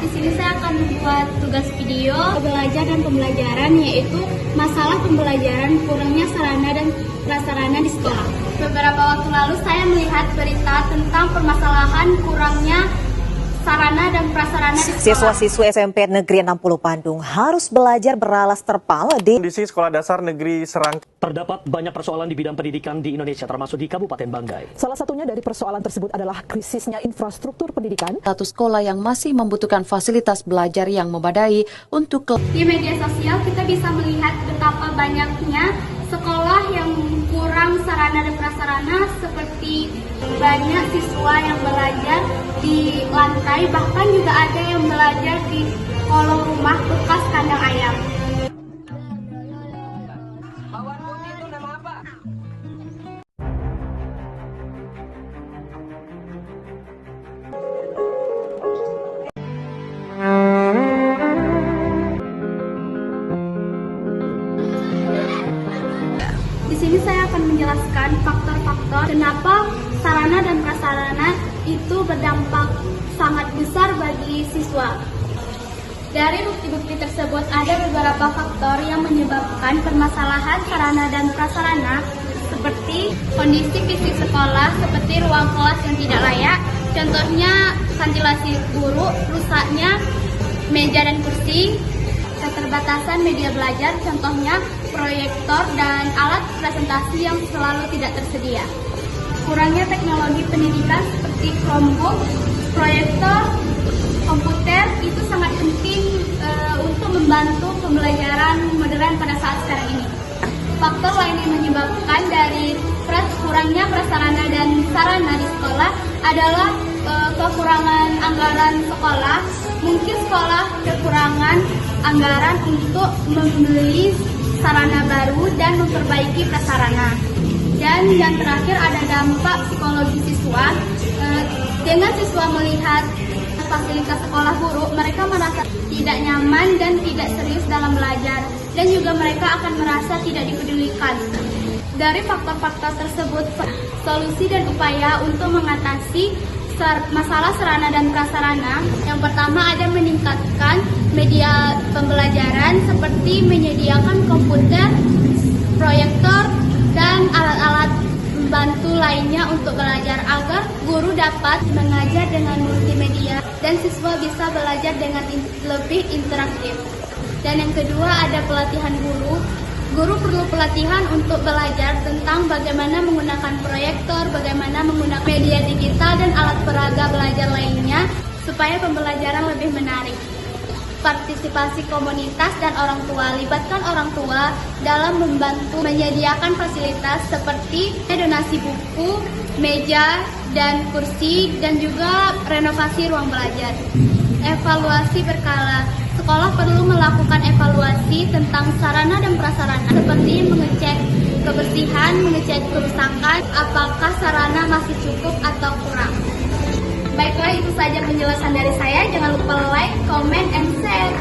di sini saya akan membuat tugas video belajar dan pembelajaran, yaitu masalah pembelajaran kurangnya sarana dan prasarana di sekolah. Beberapa waktu lalu saya melihat berita tentang permasalahan kurangnya sarana dan prasarana di sekolah. Siswa-siswi SMP Negeri 60 Bandung harus belajar beralas terpal di kondisi Sekolah Dasar Negeri Serang. Terdapat banyak persoalan di bidang pendidikan di Indonesia, termasuk di Kabupaten Banggai. Salah satunya dari persoalan tersebut adalah krisisnya infrastruktur pendidikan. Satu sekolah yang masih membutuhkan fasilitas belajar yang memadai untuk Di media sosial kita bisa melihat betapa banyaknya sekolah yang kurang sarana dan prasarana, seperti banyak siswa yang belajar di lantai, bahkan juga ada yang belajar di kolong rumah bekas kandang ayam. Di sini saya akan menjelaskan faktor-faktor kenapa sarana dan prasarana itu berdampak sangat besar bagi siswa. Dari bukti-bukti tersebut ada beberapa faktor yang menyebabkan permasalahan sarana dan prasarana, seperti kondisi fisik sekolah, seperti ruang kelas yang tidak layak, contohnya ventilasi buruk, rusaknya meja dan kursi, keterbatasan media belajar, contohnya proyektor dan alat presentasi yang selalu tidak tersedia. Kurangnya teknologi pendidikan seperti Chromebook, proyektor, komputer itu sangat penting untuk membantu pembelajaran modern pada saat sekarang ini. Faktor lain yang menyebabkan dari kurangnya prasarana dan sarana di sekolah adalah kekurangan anggaran sekolah. Mungkin sekolah kekurangan anggaran untuk membeli sarana baru dan memperbaiki prasarana. Dan yang terakhir ada dampak psikologi siswa. Dengan siswa melihat fasilitas sekolah buruk, mereka merasa tidak nyaman dan tidak serius dalam belajar, dan juga mereka akan merasa tidak dipedulikan. Dari faktor-faktor tersebut, solusi dan upaya untuk mengatasi masalah sarana dan prasarana, yang pertama ada meningkatkan media pembelajaran seperti menyediakan komputer, proyektor, dan alat-alat bantu lainnya untuk belajar agar guru dapat mengajar dengan multimedia dan siswa bisa belajar dengan lebih interaktif. Dan yang kedua ada pelatihan guru. Guru perlu pelatihan untuk belajar tentang bagaimana menggunakan proyektor, bagaimana menggunakan media digital dan alat peraga belajar lainnya supaya pembelajaran lebih menarik. Partisipasi komunitas dan orang tua, libatkan orang tua dalam membantu menyediakan fasilitas seperti donasi buku, meja, dan kursi, dan juga renovasi ruang belajar. Evaluasi berkala. Sekolah perlu melakukan evaluasi tentang sarana dan prasarana seperti mengecek kebersihan, mengecek kerusakan, apakah sarana masih cukup atau kurang. Baiklah, itu saja penjelasan dari saya. Jangan lupa like, comment, and share.